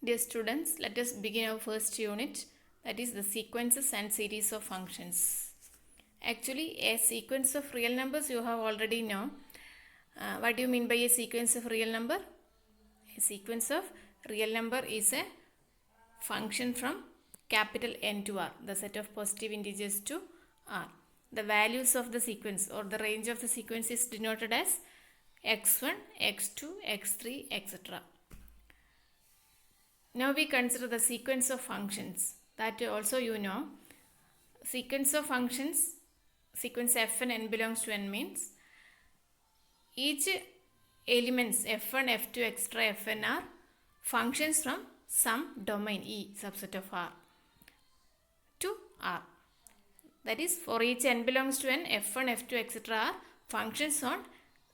Dear students, let us begin our first unit, that is the sequences and series of functions. Actually, a sequence of real numbers you have already know. What do you mean by a sequence of real number? A sequence of real number is a function from capital N to R, the set of positive integers to R. The values of the sequence or the range of the sequence is denoted as x1, x2, x3, etc. Now we consider the sequence of functions. That also you know. Sequence of functions, sequence fn n belongs to n means each elements f1, f2, etc. fn are functions from some domain E, subset of R, to R. That is, for each n belongs to n, f1, f2, etc. are functions on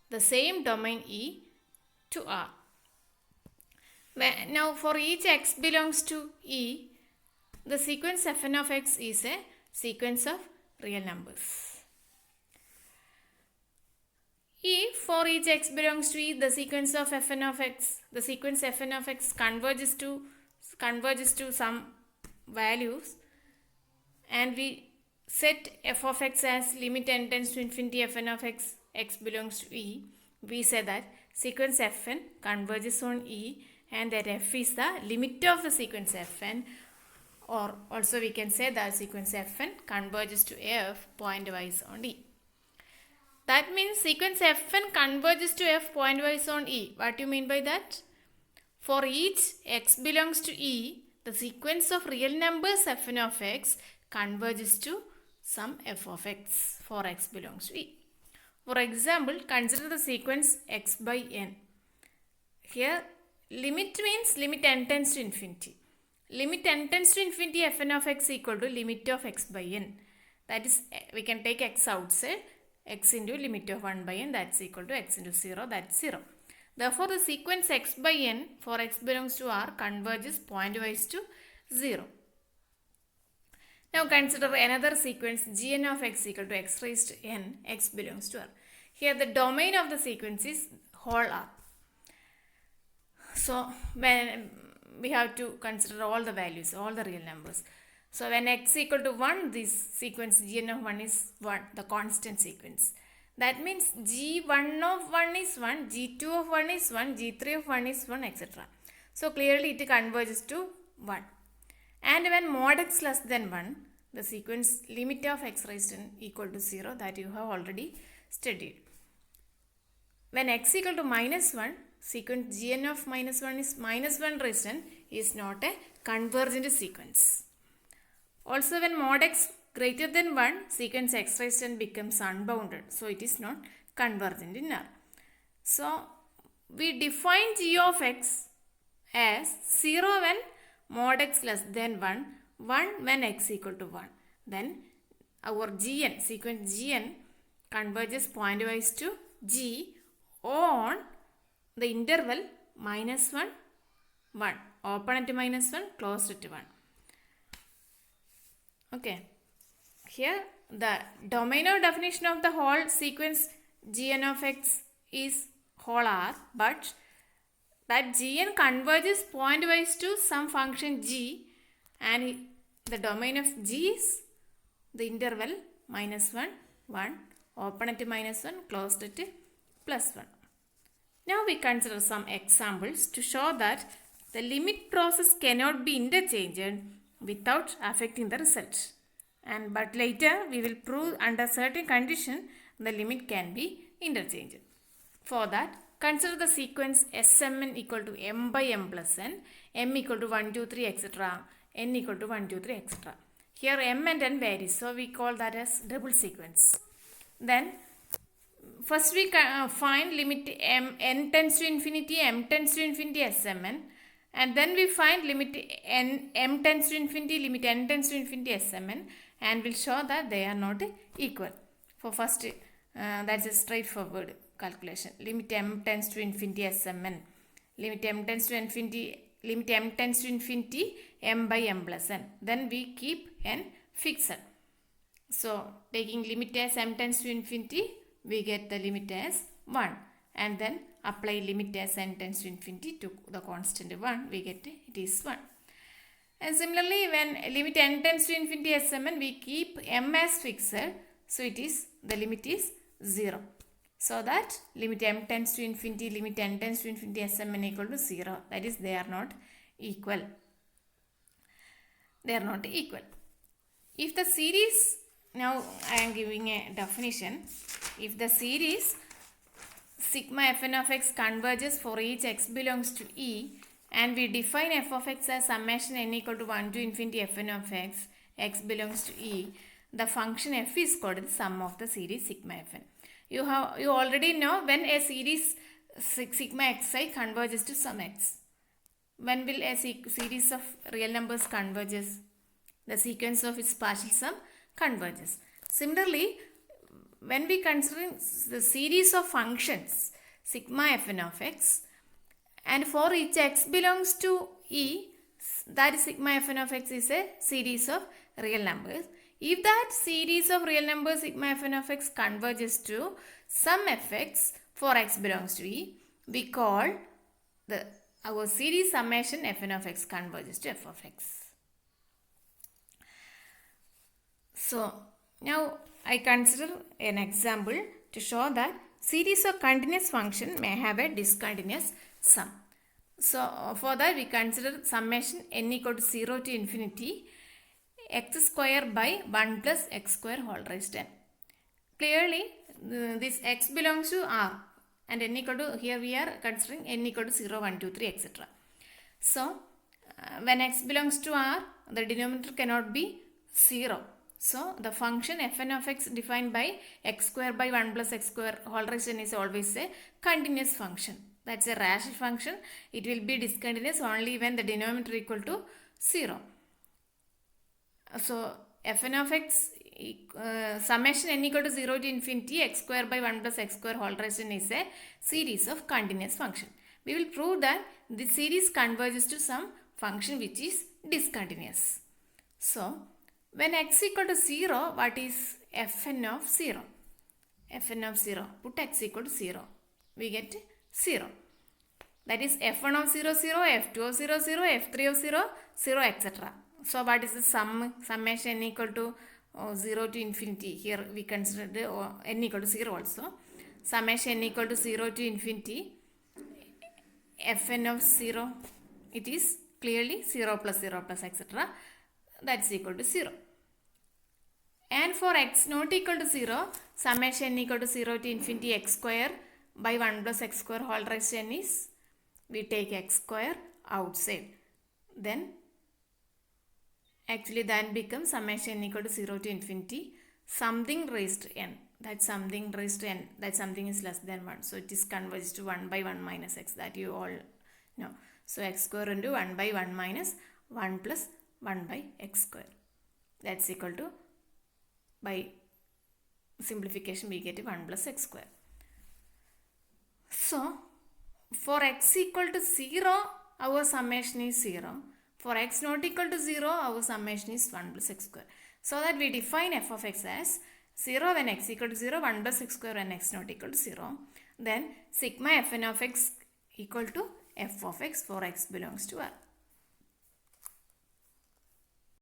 the same domain E to R. Now for each x belongs to E, the sequence fn of x is a sequence of real numbers. If for each x belongs to E, the sequence of fn of x, the sequence fn of x converges to some values, and we set f of x as limit n tends to infinity fn of x, x belongs to E, we say that sequence fn converges on E and that f is the limit of the sequence fn, or also we can say that sequence fn converges to f pointwise on E. That means sequence fn converges to f pointwise on E. What do you mean by that? For each x belongs to E, the sequence of real numbers fn of x converges to some f of x for x belongs to E. For example, consider the sequence x by n. Here limit means limit n tends to infinity. Limit n tends to infinity fn of x equal to limit of x by n. That is, we can take x outside, x into limit of 1 by n, that's equal to x into 0, that's 0. Therefore, the sequence x by n for x belongs to R converges pointwise to 0. Now consider another sequence gn of x equal to x raised to n, x belongs to R. Here the domain of the sequence is whole R. So when we have to consider all the values, all the real numbers. So when x equal to 1, this sequence gn of 1 is 1, the constant sequence. That means g1 of 1 is 1, g2 of 1 is 1, g3 of 1 is 1, etc. So clearly it converges to 1. And when mod x less than 1, the sequence limit of x raised to n equal to 0, that you have already studied. When x equal to minus 1, sequence gn of minus 1 is minus 1 raised to n is not a convergent sequence. Also when mod x greater than 1, sequence x raised to n becomes unbounded. So it is not convergent in R. So we define g of x as 0 when mod x less than 1, 1 when x equal to 1. Then our gn, sequence gn converges pointwise to g on the interval minus 1, 1. Open at minus 1, closed at 1. Okay. Here the domain or definition of the whole sequence gn of x is whole R, but that gn converges pointwise to some function g, and the domain of g is the interval minus 1, 1, open at minus 1, closed at plus 1. Now we consider some examples to show that the limit process cannot be interchanged without affecting the result. But later we will prove under certain condition the limit can be interchanged. For that, consider the sequence Smn equal to m by m plus n, m equal to 1, 2, 3, etc., n equal to 1, 2, 3, etc. Here m and n varies, so we call that as double sequence. Then first we find limit n tends to infinity, m tends to infinity Smn, and then we find limit m tends to infinity, limit n tends to infinity Smn, and we'll show that they are not equal. For first, that's a straightforward calculation. Limit m tends to infinity Smn, limit m tends to infinity, limit m tends to infinity m by m plus n. Then we keep n fixed. So taking limit as m tends to infinity, we get the limit as 1, and then apply limit as n tends to infinity to the constant 1, we get it is 1. And similarly, when limit n tends to infinity Smn, we keep m as fixed, so the limit is 0. So that limit m tends to infinity, limit n tends to infinity Smn equal to 0. That is, they are not equal. They are not equal. If the series, now I am giving a definition. If the series sigma fn of x converges for each x belongs to E, and we define f of x as summation n equal to 1 to infinity fn of x belongs to E, the function f is called the sum of the series sigma fn. You already know when a series sigma xi converges to some x. When will a series of real numbers converges? The sequence of its partial sum converges. Similarly, when we consider the series of functions sigma fn of x, and for each x belongs to E, that is sigma fn of x is a series of real numbers. If that series of real numbers sigma fn of x converges to some fx for x belongs to E, we call our series summation fn of x converges to f of x. So now I consider an example to show that series of continuous function may have a discontinuous sum. So for that we consider summation n equal to 0 to infinity x square by 1 plus x square whole raised to n. Clearly this x belongs to R and n equal to, here we are considering n equal to 0, 1, 2, 3 etc. So when x belongs to R, the denominator cannot be 0. So the function fn of x defined by x square by 1 plus x square whole raised to n is always a continuous function. That's a rational function. It will be discontinuous only when the denominator equal to 0. So fn of x summation n equal to 0 to infinity x square by 1 plus x square whole raised to n is a series of continuous function. We will prove that this series converges to some function which is discontinuous. So when x equal to 0, what is fn of 0? Fn of 0, put x equal to 0. We get 0. That is f1 of 0, 0, f2 of 0, 0, f3 of 0, 0, etc. So what is the summation n equal to 0 to infinity? Here we consider n equal to 0 also. Summation n equal to 0 to infinity fn of 0. It is clearly 0 plus etc. That's equal to 0. And for x not equal to 0, summation n equal to 0 to infinity x square by 1 plus x square whole raised to n is, we take x square outside. Then becomes summation n equal to 0 to infinity something raised to n. That something raised to n, that something is less than 1. So it is converged to 1 by 1 minus x, that you all know. So x square into 1 by 1 minus 1 plus 1 by x square. That's equal to, by simplification we get 1 plus x square. So for x equal to 0, our summation is 0. For x not equal to 0, our summation is 1 plus x square. So that we define f of x as 0 when x equal to 0, 1 plus x square when x not equal to 0. Then sigma fn of x equal to f of x for x belongs to R.